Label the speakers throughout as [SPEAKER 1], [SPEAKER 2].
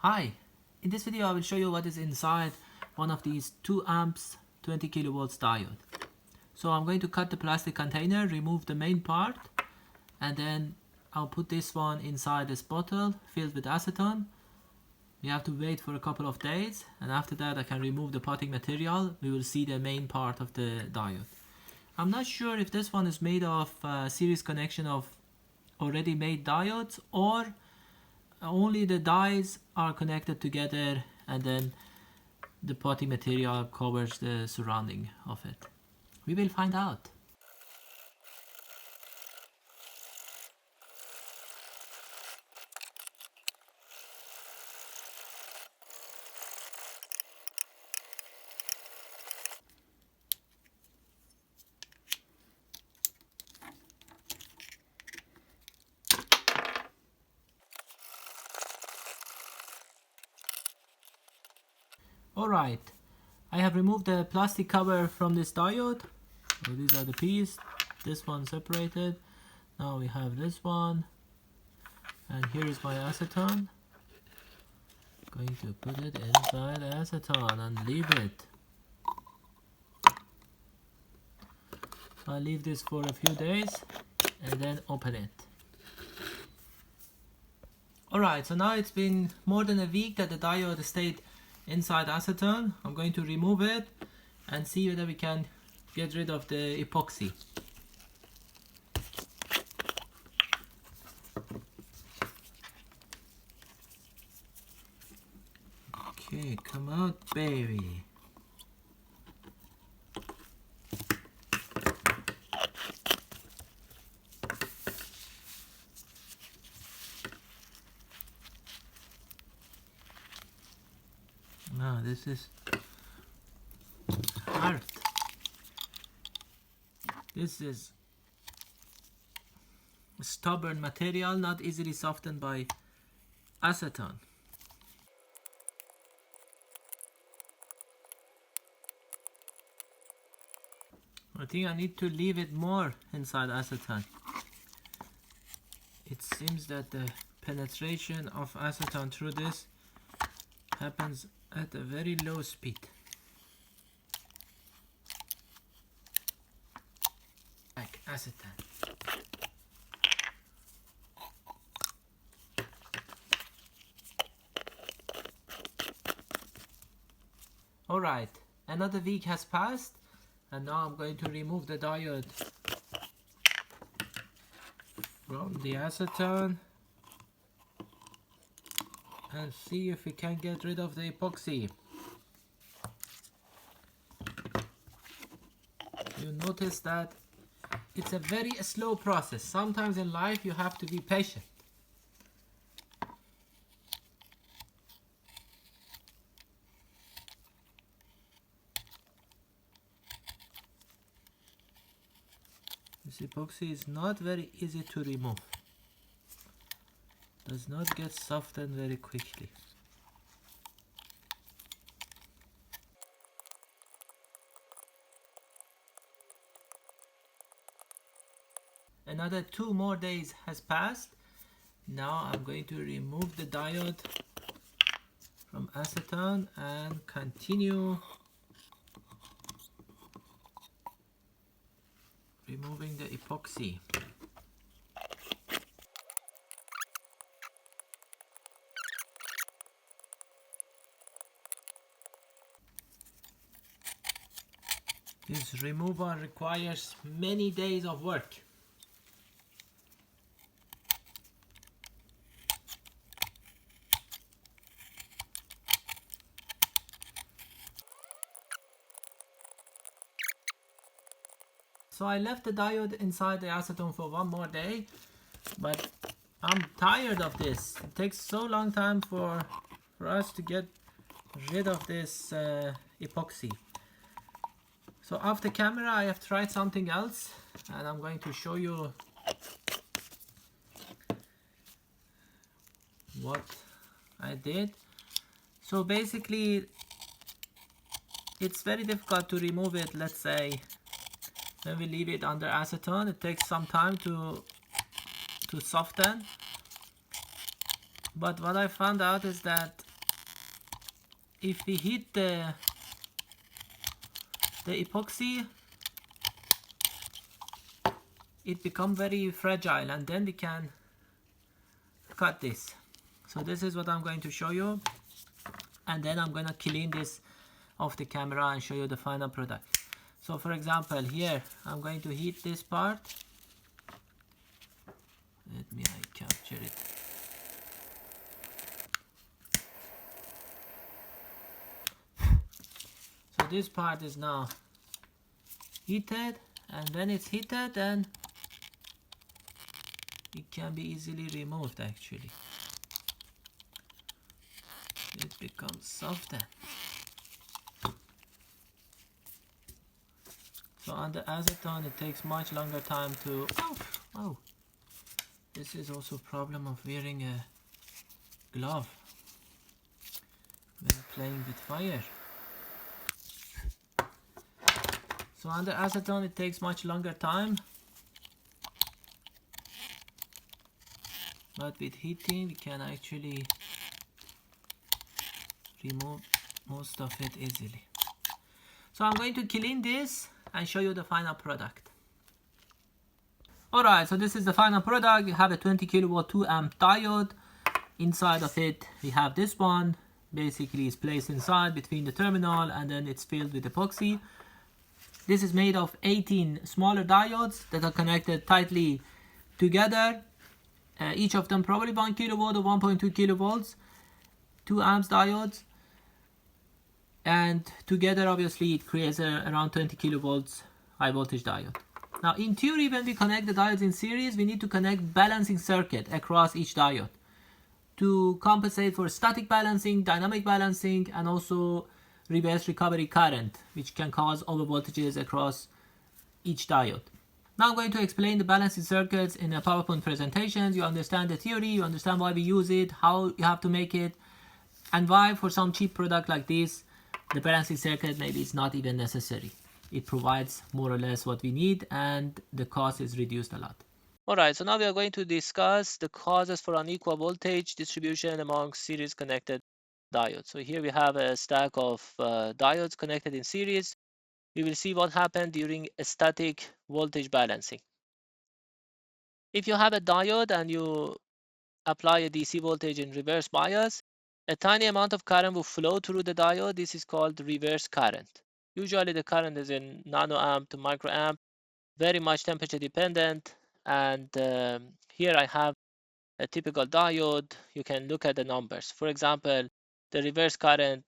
[SPEAKER 1] Hi, in this video I will show you what is inside one of these 2 amps 20 kilovolts diode. So I'm going to cut the plastic container, remove the main part, and then I'll put this one inside this bottle filled with acetone. We have to wait for a couple of days, and after that I can remove the potting material. We will see the main part of the diode. I'm not sure if this one is made of a series connection of already made diodes, or only the dies are connected together and then the potting material covers the surrounding of it. We will find out. Alright, I have removed the plastic cover from this diode. So these are the pieces, this one separated. Now we have this one, and here is my acetone. Going to put it inside acetone and leave it. I'll leave this for a few days and then open it. Alright, so now it's been more than a week that the diode stayed inside acetone. I'm going to remove it and see whether we can get rid of the epoxy. Okay, come out, baby. No, this is hard. This is a stubborn material, not easily softened by acetone. I think I need to leave it more inside acetone. It seems that the penetration of acetone through this happens at a very low speed. Like acetone. Alright, another week has passed, and now I'm going to remove the diode from the acetone and see if we can get rid of the epoxy. You notice that it's a very slow process. Sometimes in life you have to be patient. This epoxy is not very easy to remove. Does not get softened very quickly. Another 2 more days has passed. Now I'm going to remove the diode from acetone and continue removing the epoxy. This removal requires many days of work. So I left the diode inside the acetone for 1 more day, but I'm tired of this. It takes so long time for us to get rid of this epoxy. So off the camera I have tried something else, and I'm going to show you what I did. So basically it's very difficult to remove it. Let's say when we leave it under acetone, it takes some time to soften. But what I found out is that if we heat the epoxy, it becomes very fragile, and then we can cut this. So this is what I'm going to show you, and then I'm going to clean this off the camera and show you the final product. So for example, here I'm going to heat this part. Let me capture it. So this part is now heated, and when it's heated, then it can be easily removed. Actually, it becomes softer. So on the acetone, it takes much longer time to. Oh, this is also a problem of wearing a glove when playing with fire. So under acetone, it takes much longer time, but with heating we can actually remove most of it easily. So I'm going to clean this and show you the final product. Alright, so this is the final product. We have a 20 kilowatt 2 amp diode. Inside of it we have this one. Basically it's placed inside between the terminal, and then it's filled with epoxy. This is made of 18 smaller diodes that are connected tightly together. Each of them probably 1 kilowatt or 1.2 kilovolts, 2 amps diodes. And together obviously it creates around 20 kilovolts high voltage diode. Now in theory, when we connect the diodes in series, we need to connect balancing circuit across each diode to compensate for static balancing, dynamic balancing, and also reverse recovery current, which can cause overvoltages across each diode. Now I'm going to explain the balancing circuits in a PowerPoint presentations. You understand the theory, you understand why we use it, how you have to make it, and why for some cheap product like this, the balancing circuit maybe is not even necessary. It provides more or less what we need, and the cost is reduced a lot. Alright, so now we are going to discuss the causes for unequal voltage distribution among series connected diodes. So here we have a stack of diodes connected in series. We will see what happened during a static voltage balancing. If you have a diode and you apply a DC voltage in reverse bias, a tiny amount of current will flow through the diode. This is called reverse current. Usually the current is in nanoamp to microamp, very much temperature dependent. And here I have a typical diode. You can look at the numbers. For example, the reverse current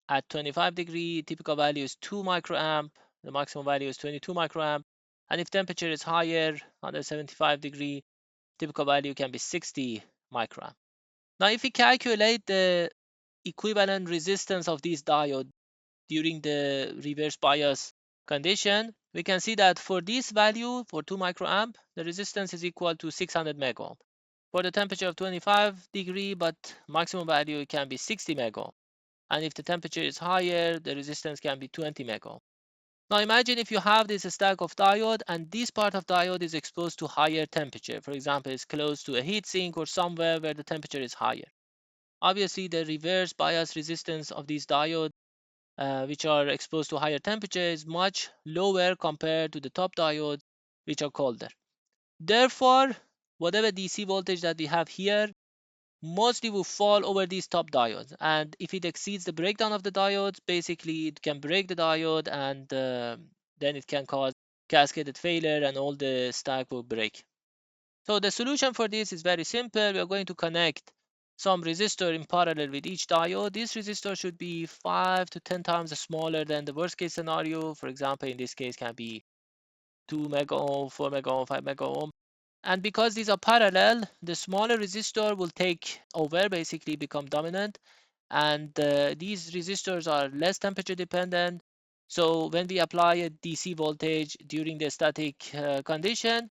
[SPEAKER 1] at 25 degree, typical value is 2 microamp. The maximum value is 22 microamp. And if temperature is higher, under 75 degree, typical value can be 60 microamp. Now, if we calculate the equivalent resistance of these diodes during the reverse bias condition, we can see that for this value, for 2 microamp, the resistance is equal to 600 megohm. For the temperature of 25 degree, but maximum value can be 60 megohm. And if the temperature is higher, the resistance can be 20 megohm. Now imagine if you have this stack of diode, and this part of diode is exposed to higher temperature. For example, it's close to a heat sink or somewhere where the temperature is higher. Obviously, the reverse bias resistance of these diodes, which are exposed to higher temperature, is much lower compared to the top diodes, which are colder. Therefore, whatever DC voltage that we have here mostly will fall over these top diodes. And if it exceeds the breakdown of the diodes, basically it can break the diode, and then it can cause cascaded failure and all the stack will break. So the solution for this is very simple. We are going to connect some resistor in parallel with each diode. This resistor should be 5 to 10 times smaller than the worst case scenario. For example, in this case can be 2 mega ohm, 4 mega ohm, 5 mega ohm. And because these are parallel, the smaller resistor will take over, basically become dominant. And these resistors are less temperature dependent. So when we apply a DC voltage during the static condition,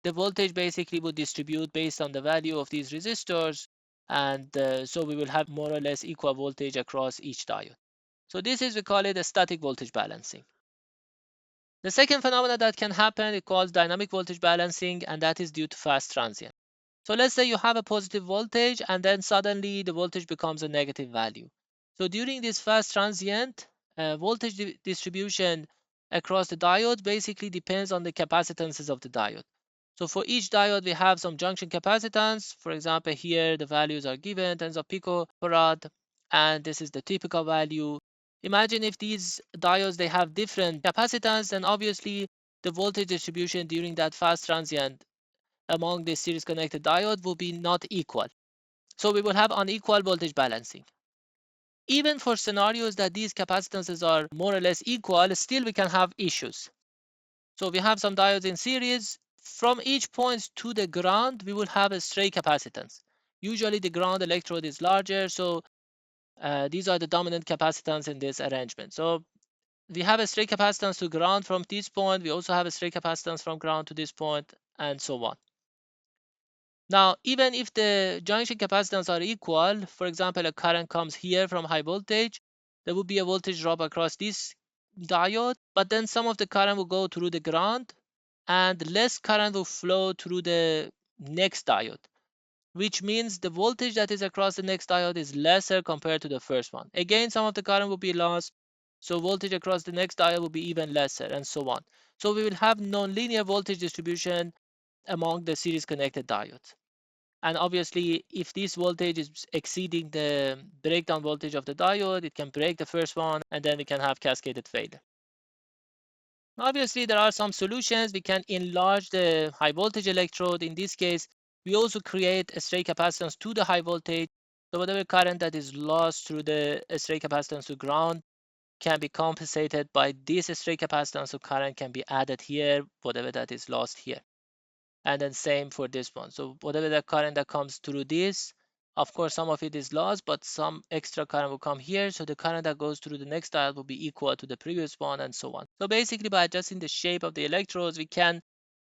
[SPEAKER 1] the voltage basically would distribute based on the value of these resistors. And so we will have more or less equal voltage across each diode. So this is, we call it a static voltage balancing. The second phenomenon that can happen is called dynamic voltage balancing, and that is due to fast transient. So let's say you have a positive voltage and then suddenly the voltage becomes a negative value. So during this fast transient, voltage distribution across the diode basically depends on the capacitances of the diode. So for each diode, we have some junction capacitance. For example, here the values are given, tens of picofarad, and this is the typical value. Imagine if these diodes, they have different capacitance, then obviously the voltage distribution during that fast transient among this series connected diode will be not equal. So we will have unequal voltage balancing. Even for scenarios that these capacitances are more or less equal, still we can have issues. So we have some diodes in series. From each point to the ground, we will have a stray capacitance. Usually the ground electrode is larger, so these are the dominant capacitance in this arrangement. So we have a stray capacitance to ground from this point. We also have a stray capacitance from ground to this point, and so on. Now, even if the junction capacitance are equal, for example, a current comes here from high voltage, there will be a voltage drop across this diode, but then some of the current will go through the ground and less current will flow through the next diode, which means the voltage that is across the next diode is lesser compared to the first one. Again, some of the current will be lost, so voltage across the next diode will be even lesser, and so on. So we will have nonlinear voltage distribution among the series connected diodes. And obviously, if this voltage is exceeding the breakdown voltage of the diode, it can break the first one, and then we can have cascaded failure. Obviously, there are some solutions. We can enlarge the high voltage electrode. In this case, we also create a stray capacitance to the high voltage. So whatever current that is lost through the stray capacitance to ground can be compensated by this stray capacitance, so current can be added here, whatever that is lost here. And then same for this one. So whatever the current that comes through this, of course, some of it is lost, but some extra current will come here. So the current that goes through the next diode will be equal to the previous one, and so on. So basically, by adjusting the shape of the electrodes, we can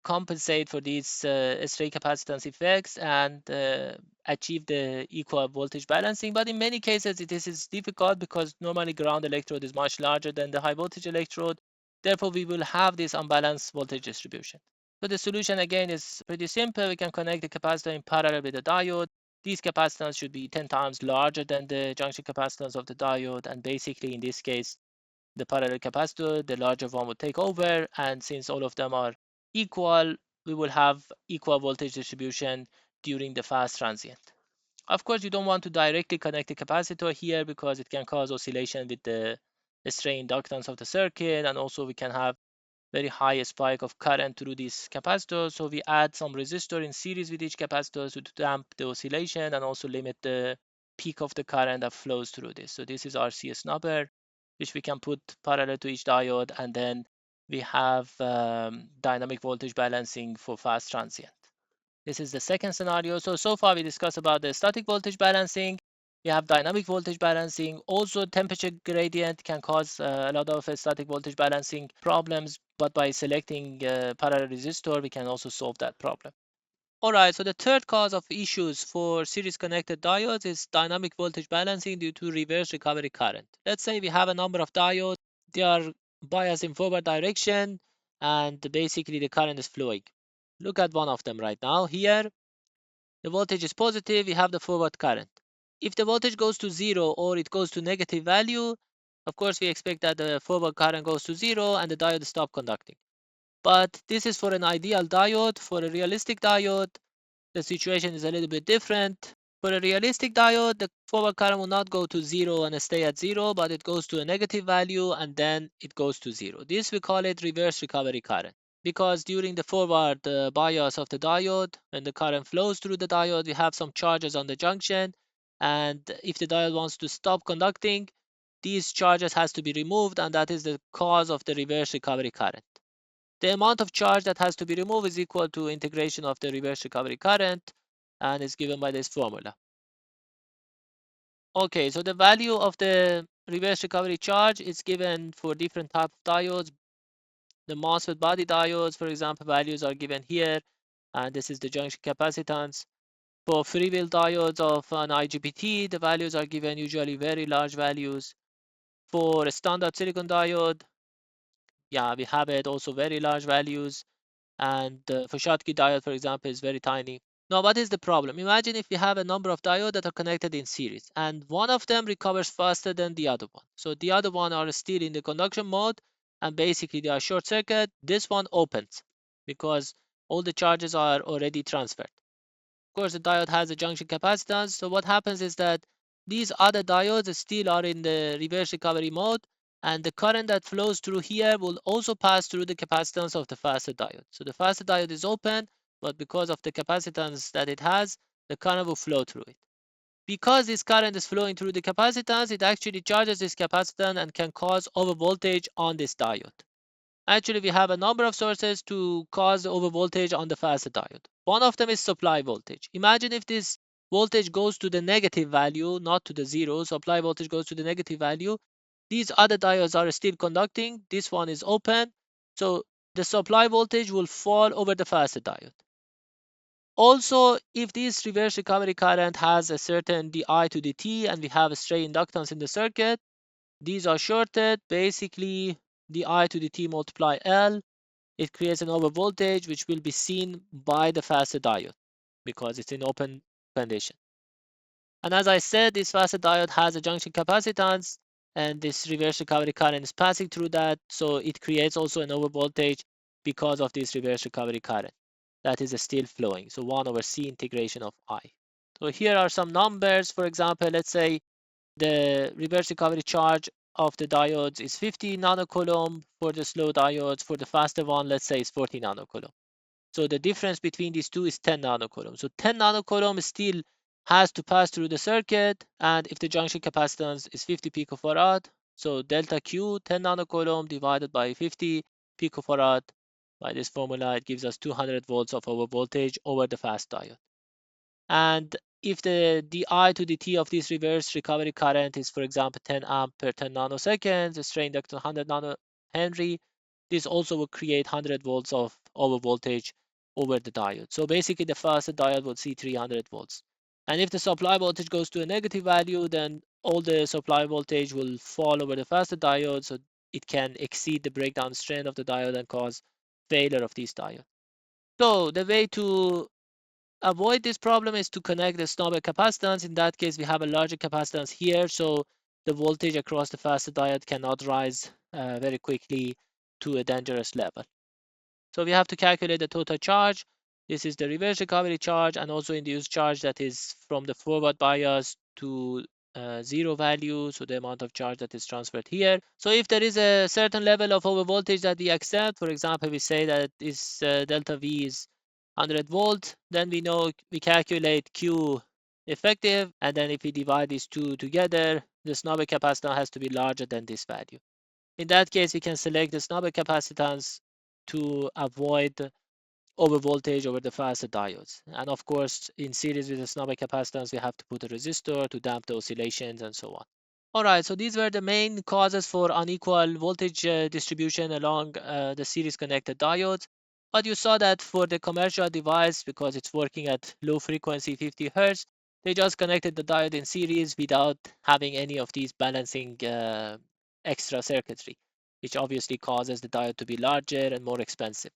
[SPEAKER 1] compensate for these stray capacitance effects and achieve the equal voltage balancing. But in many cases, this is difficult because normally ground electrode is much larger than the high voltage electrode. Therefore, we will have this unbalanced voltage distribution. So the solution again is pretty simple. We can connect the capacitor in parallel with the diode. These capacitance should be 10 times larger than the junction capacitance of the diode. And basically, in this case, the parallel capacitor, the larger one will take over. And since all of them are equal, we will have equal voltage distribution during the fast transient. Of course, you don't want to directly connect the capacitor here because it can cause oscillation with the stray inductance of the circuit. And also we can have very high spike of current through this capacitor. So we add some resistor in series with each capacitor to damp the oscillation and also limit the peak of the current that flows through this. So this is our CS number, which we can put parallel to each diode, and then we have dynamic voltage balancing for fast transient. This is the second scenario. So far we discussed about the static voltage balancing. We have dynamic voltage balancing. Also, temperature gradient can cause a lot of static voltage balancing problems, but by selecting parallel resistor, we can also solve that problem. All right, so the third cause of issues for series connected diodes is dynamic voltage balancing due to reverse recovery current. Let's say we have a number of diodes. They are biased in forward direction, and basically the current is flowing. Look at one of them right now. Here, the voltage is positive, we have the forward current. If the voltage goes to zero or it goes to negative value, of course we expect that the forward current goes to zero and the diode stop conducting. But this is for an ideal diode. For a realistic diode, the situation is a little bit different. For a realistic diode, the forward current will not go to zero and stay at zero, but it goes to a negative value and then it goes to zero. This we call it reverse recovery current, because during the forward bias of the diode, when the current flows through the diode, we have some charges on the junction, and if the diode wants to stop conducting, these charges has to be removed, and that is the cause of the reverse recovery current. The amount of charge that has to be removed is equal to integration of the reverse recovery current, and is given by this formula. Okay, so the value of the reverse recovery charge is given for different type of diodes. The MOSFET body diodes, for example, values are given here, and this is the junction capacitance. For freewheel diodes of an IGBT, the values are given usually very large values. For a standard silicon diode, yeah, we have it also very large values. And for Schottky diode, for example, is very tiny. Now, what is the problem? Imagine if we have a number of diodes that are connected in series, and one of them recovers faster than the other one. So the other one are still in the conduction mode, and basically they are short circuit. This one opens because all the charges are already transferred. Of course, the diode has a junction capacitance. So what happens is that these other diodes still are in the reverse recovery mode, and the current that flows through here will also pass through the capacitance of the faster diode. So the faster diode is open, but because of the capacitance that it has, the current will flow through it. Because this current is flowing through the capacitance, it actually charges this capacitance and can cause overvoltage on this diode. Actually, we have a number of sources to cause overvoltage on the fast diode. One of them is supply voltage. Imagine if this voltage goes to the negative value, not to the zero, supply voltage goes to the negative value. These other diodes are still conducting. This one is open. So the supply voltage will fall over the fast diode. Also, if this reverse recovery current has a certain di to dt and we have a stray inductance in the circuit, these are shorted. Basically, di to dt multiply L, it creates an overvoltage which will be seen by the faster diode because it's in open condition. And as I said, this faster diode has a junction capacitance and this reverse recovery current is passing through that. So it creates also an overvoltage because of this reverse recovery current that is still flowing. So 1 over C integration of I. So here are some numbers. For example, let's say the reverse recovery charge of the diodes is 50 nanocoulomb for the slow diodes. For the faster one, let's say it's 40 nanocoulomb. So the difference between these two is 10 nanocoulomb. So 10 nanocoulomb still has to pass through the circuit. And if the junction capacitance is 50 picofarad, so delta Q 10 nanocoulomb divided by 50 picofarad, by this formula, it gives us 200 volts of overvoltage over the fast diode. And if the di to dt of this reverse recovery current is, for example, 10 amp per 10 nanoseconds, the stray inductance 100 nanohenry, this also will create 100 volts of overvoltage over the diode. So basically, the faster diode will see 300 volts. And if the supply voltage goes to a negative value, then all the supply voltage will fall over the faster diode, so it can exceed the breakdown strength of the diode and cause failure of this diode. So the way to avoid this problem is to connect the snubber capacitance. In that case, we have a larger capacitance here, so the voltage across the faster diode cannot rise very quickly to a dangerous level. So we have to calculate the total charge. This is the reverse recovery charge and also induced charge that is from the forward bias to zero value, so the amount of charge that is transferred here. So if there is a certain level of overvoltage that we accept, for example, we say that this delta V is 100 volt, then we know we calculate Q effective, and then if we divide these two together, the snubber capacitance has to be larger than this value. In that case, we can select the snubber capacitance to avoid overvoltage over the faster diodes. And of course, in series with the snubber capacitance, we have to put a resistor to damp the oscillations and so on. All right, so these were the main causes for unequal voltage distribution along the series connected diodes. But you saw that for the commercial device, because it's working at low frequency 50 Hertz, they just connected the diode in series without having any of these balancing extra circuitry, which obviously causes the diode to be larger and more expensive.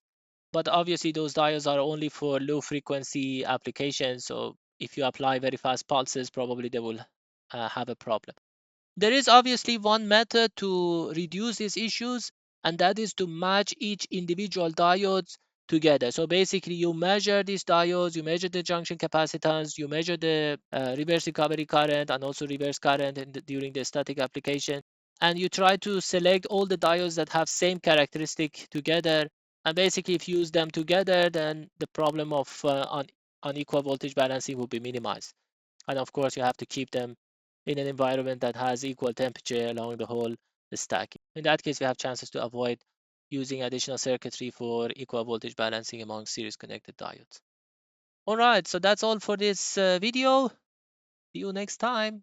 [SPEAKER 1] But obviously those diodes are only for low frequency applications. So if you apply very fast pulses, probably they will have a problem. There is obviously one method to reduce these issues, and that is to match each individual diodes together. So basically you measure these diodes, you measure the junction capacitance, you measure the reverse recovery current and also reverse current during the static application, and you try to select all the diodes that have same characteristic together. And basically if you use them together, then the problem of unequal voltage balancing will be minimized. And of course, you have to keep them in an environment that has equal temperature along the whole stack. In that case, we have chances to avoid using additional circuitry for equal voltage balancing among series connected diodes. All right, so that's all for this video. See you next time.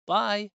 [SPEAKER 1] Bye.